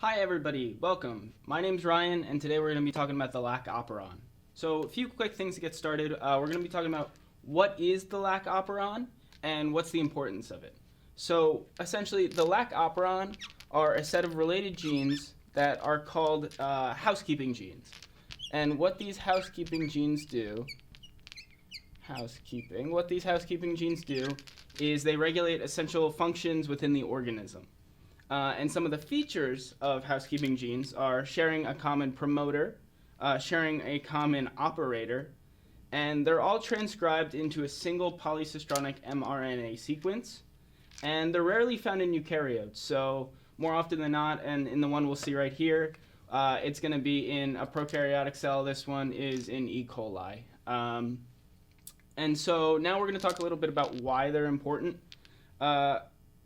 Hi everybody, welcome. My name's Ryan, and today we're going to be talking about the Lac Operon. So a few quick things to get started. We're going to be talking about what is the Lac Operon and what's the importance of it. So essentially, the Lac Operon are a set of related genes that are called housekeeping genes. And what these housekeeping genes do, what these housekeeping genes do is they regulate essential functions within the organism. And some of the features of housekeeping genes are sharing a common promoter, sharing a common operator, and they're all transcribed into a single polycistronic mRNA sequence, and they're rarely found in eukaryotes. So more often than not, and in the one we'll see right here, it's going to be in a prokaryotic cell. This one is in E. coli. And so now we're going to talk a little bit about why they're important.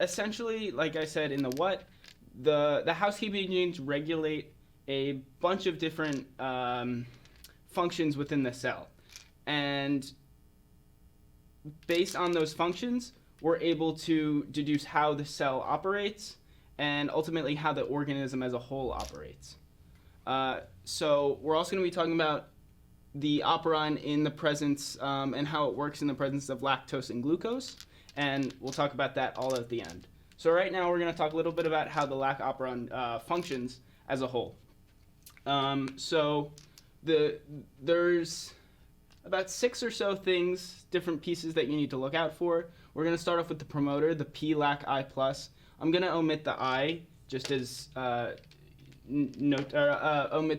Essentially, like I said in the what, the housekeeping genes regulate a bunch of different functions within the cell. And based on those functions, we're able to deduce how the cell operates and ultimately how the organism as a whole operates. So we're also going to be talking about the operon in the presence and how it works in the presence of lactose and glucose. And we'll talk about that all at the end. So right now we're going to talk a little bit about how the Lac Operon functions as a whole. There's about 6 or so things, different pieces that you need to look out for. We're going to start off with the promoter, the P-Lac-I+. I'm going to omit the I, just as omit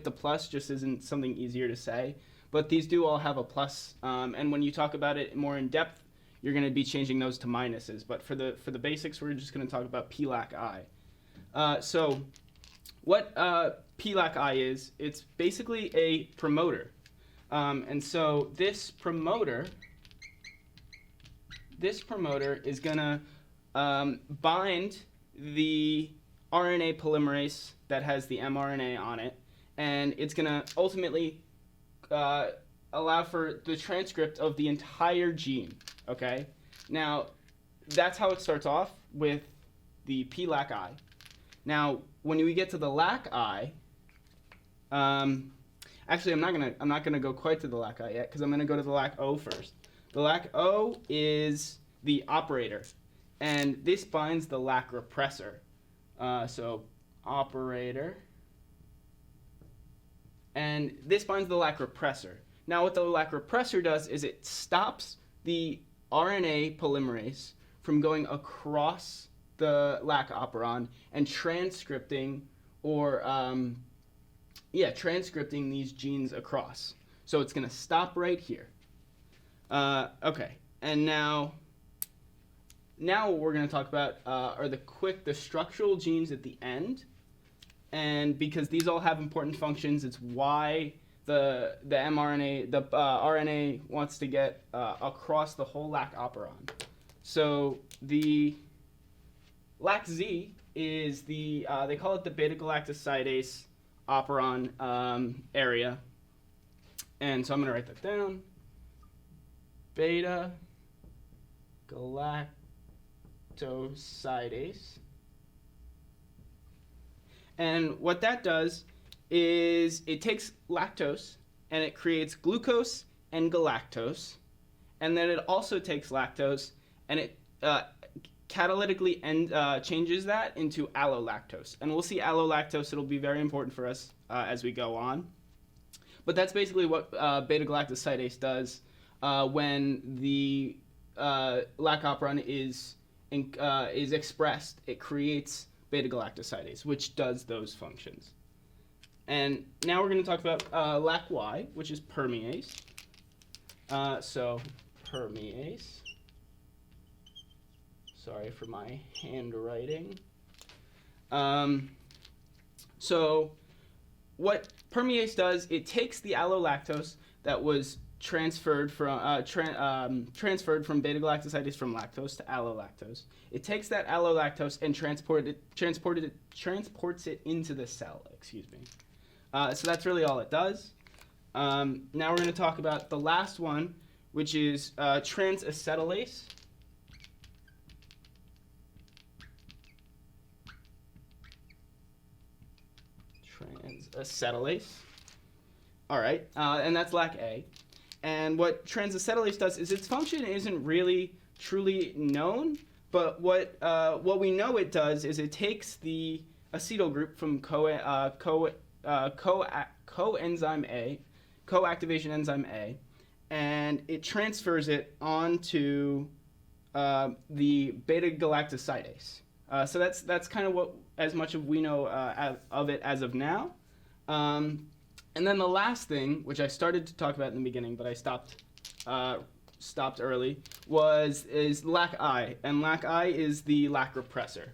the plus, just as in something easier to say. But these do all have a plus, and when you talk about it more in depth, you're going to be changing those to minuses. But for the basics, we're just going to talk about P-Lac-I. So what P-Lac-I is, it's basically a promoter. And so this promoter is going to bind the RNA polymerase that has the mRNA on it, and it's going to ultimately allow for the transcript of the entire gene. Okay, now that's how it starts off with the P-Lac-I. Now, when we get to the Lac-I, actually, I'm not gonna go quite to the Lac-I yet because I'm gonna go to the Lac-O first. The Lac-O is the operator, and this binds the Lac Repressor. So operator, and this binds the Lac Repressor. Now, what the Lac Repressor does is it stops the RNA polymerase from going across the Lac Operon and transcripting these genes across. So it's going to stop right here. Okay, and now what we're going to talk about are the structural genes at the end. And because these all have important functions, it's why the RNA wants to get across the whole Lac Operon. So the Lac-Z is they call it the beta-galactosidase operon area. And so I'm going to write that down. Beta-galactosidase. And what that does is it takes lactose and it creates glucose and galactose, and then it also takes lactose and it catalytically changes that into allolactose. And we'll see allolactose. It'll be very important for us as we go on. But that's basically what beta-galactosidase does when the Lac Operon is expressed. It creates beta-galactosidase, which does those functions. And now we're going to talk about Lac-Y, which is permease. So permease. Sorry for my handwriting. So what permease does, it takes the allolactose that was transferred from beta-galactosidase from lactose to allolactose. It takes that allolactose and transports it into the cell. Excuse me. So that's really all it does. Now we're going to talk about the last one, which is transacetylase. transacetylase. All right, and that's Lac A. And what transacetylase does is its function isn't really truly known, but what we know it does is it takes the acetyl group from coenzyme A, coactivation enzyme A, and it transfers it onto the beta-galactosidase. So that's kind of as much as we know of it as of now. And then the last thing, which I started to talk about in the beginning, but I stopped early, is Lac I, and Lac I is the Lac Repressor.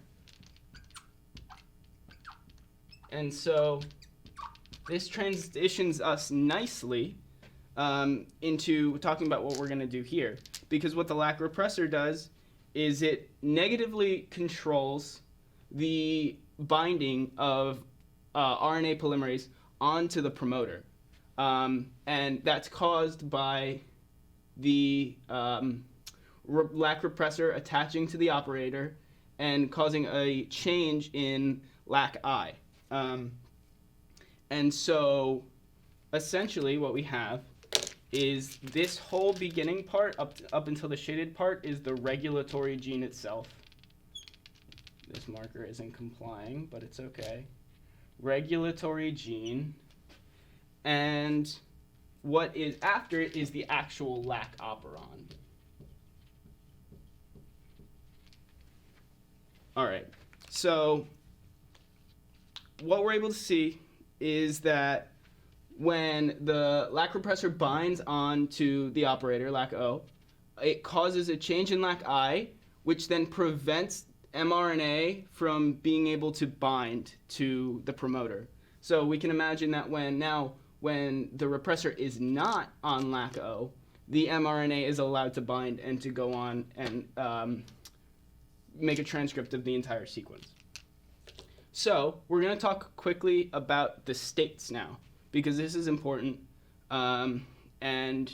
And so this transitions us nicely into talking about what we're going to do here, because what the Lac Repressor does is it negatively controls the binding of RNA polymerase onto the promoter, and that's caused by the Lac Repressor attaching to the operator and causing a change in Lac I. And so essentially what we have is this whole beginning part up until the shaded part is the regulatory gene itself. This marker isn't complying, but it's okay. Regulatory gene, and what is after it is the actual Lac Operon. All right, so what we're able to see is that when the Lac Repressor binds onto the operator, Lac O, it causes a change in Lac I, which then prevents mRNA from being able to bind to the promoter. So we can imagine that when the repressor is not on Lac O, the mRNA is allowed to bind and to go on and make a transcript of the entire sequence. So we're going to talk quickly about the states now, because this is important, and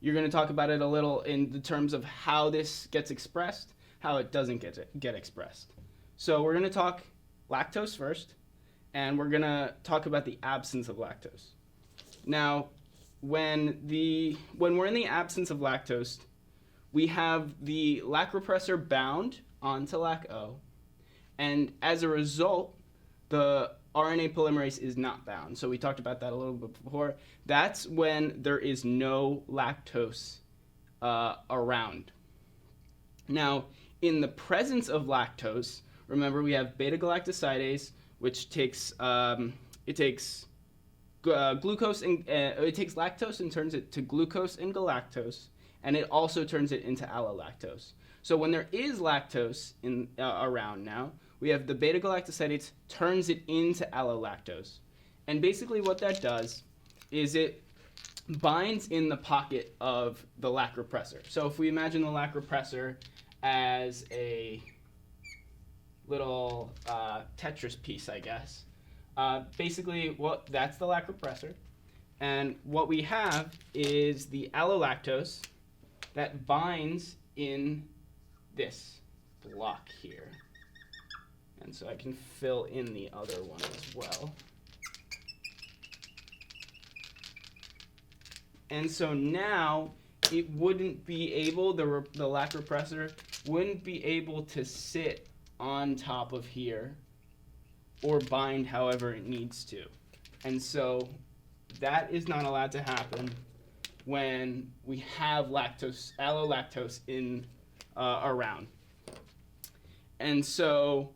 you're going to talk about it a little in the terms of how this gets expressed, how it doesn't get expressed. So we're going to talk lactose first, and we're going to talk about the absence of lactose. Now, when we're in the absence of lactose, we have the Lac Repressor bound onto Lac O, and as a result, the RNA polymerase is not bound. So we talked about that a little bit before. That's when there is no lactose around. Now, in the presence of lactose, remember we have beta-galactosidase, which takes glucose and it takes lactose and turns it to glucose and galactose, and it also turns it into allolactose. So when there is lactose around now, we have the beta-galactosidase turns it into allolactose. And basically what that does is it binds in the pocket of the Lac Repressor. So if we imagine the Lac Repressor as a little Tetris piece, I guess, basically that's the Lac Repressor. And what we have is the allolactose that binds in this block here. And so I can fill in the other one as well. And so now it wouldn't be able, the Lac Repressor wouldn't be able to sit on top of here or bind however it needs to. And so that is not allowed to happen when we have allolactose in around. And so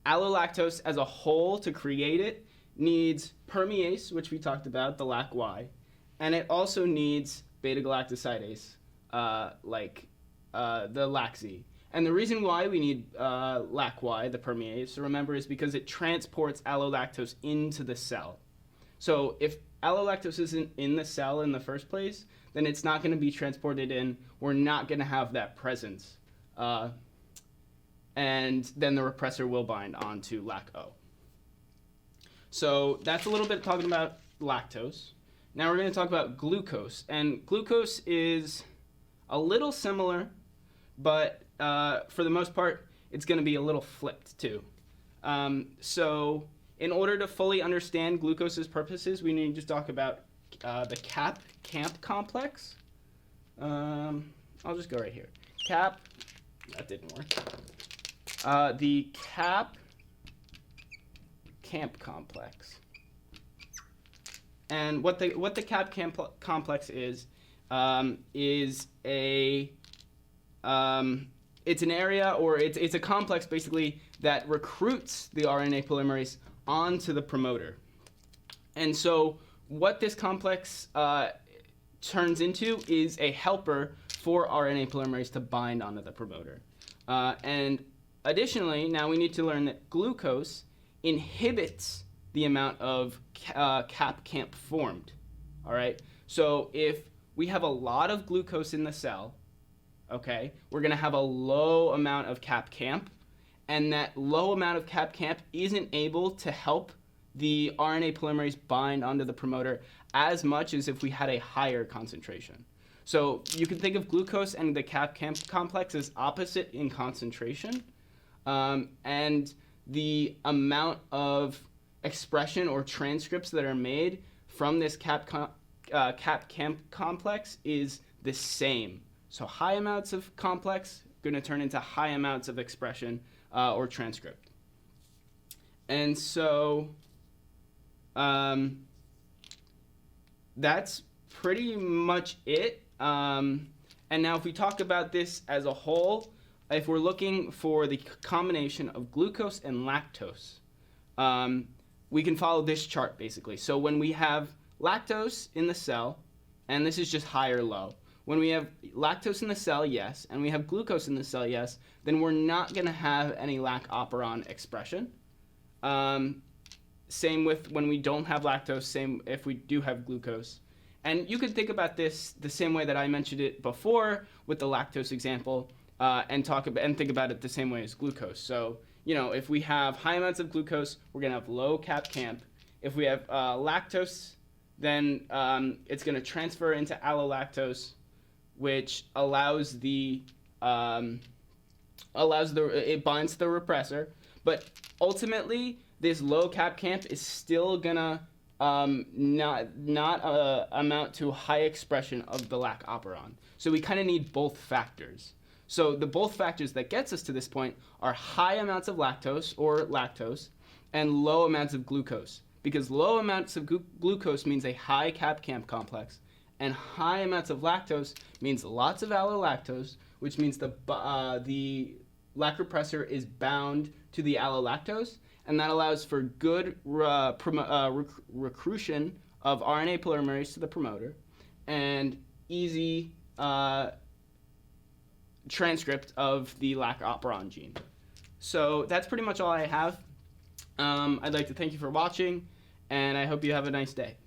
allolactose as a whole, to create it, needs permease, which we talked about, the Lac Y, and it also needs beta-galactosidase, like the Lac Z. And the reason why we need Lac Y, the permease, remember, is because it transports allolactose into the cell. So if allolactose isn't in the cell in the first place, then it's not going to be transported in. We're not going to have that presence. And then the repressor will bind onto Lac O. So that's a little bit talking about lactose. Now we're going to talk about glucose. And glucose is a little similar, but for the most part, it's going to be a little flipped too. So in order to fully understand glucose's purposes, we need to talk about the cap-camp complex. I'll just go right here. That didn't work. The cap-camp complex. And what the cap-camp complex is it's an area, or it's a complex basically that recruits the RNA polymerase onto the promoter. And so what this complex turns into is a helper for RNA polymerase to bind onto the promoter. And additionally, now we need to learn that glucose inhibits the amount of cap-camp formed. All right. So if we have a lot of glucose in the cell, okay, we're going to have a low amount of cap-camp, and that low amount of cap-camp isn't able to help the RNA polymerase bind onto the promoter as much as if we had a higher concentration. So you can think of glucose and the cap-camp complex as opposite in concentration, and the amount of expression or transcripts that are made from this cap-camp complex is the same. So high amounts of complex going to turn into high amounts of expression or transcript. And so that's pretty much it. And now if we talk about this as a whole, if we're looking for the combination of glucose and lactose, we can follow this chart basically. So when we have lactose in the cell, and this is just high or low, when we have lactose in the cell, yes, and we have glucose in the cell, yes, then we're not going to have any Lac Operon expression. Same with when we don't have lactose, same if we do have glucose. And you could think about this the same way that I mentioned it before with the lactose example, and think about it the same way as glucose. So, you know, if we have high amounts of glucose, we're going to have low cap-camp. If we have lactose, then it's going to transfer into allolactose, which allows it binds to the repressor, but ultimately this low cap-camp is still gonna not amount to high expression of the Lac Operon. So we kind of need both factors. So the both factors that gets us to this point are high amounts of lactose or lactose and low amounts of glucose, because low amounts of glucose means a high cap-camp complex, and high amounts of lactose means lots of allolactose, which means the Lac repressor is bound to the allolactose, and that allows for good recruitment of RNA polymerase to the promoter and easy transcript of the Lac Operon gene. So that's pretty much all I have. I'd like to thank you for watching, and I hope you have a nice day.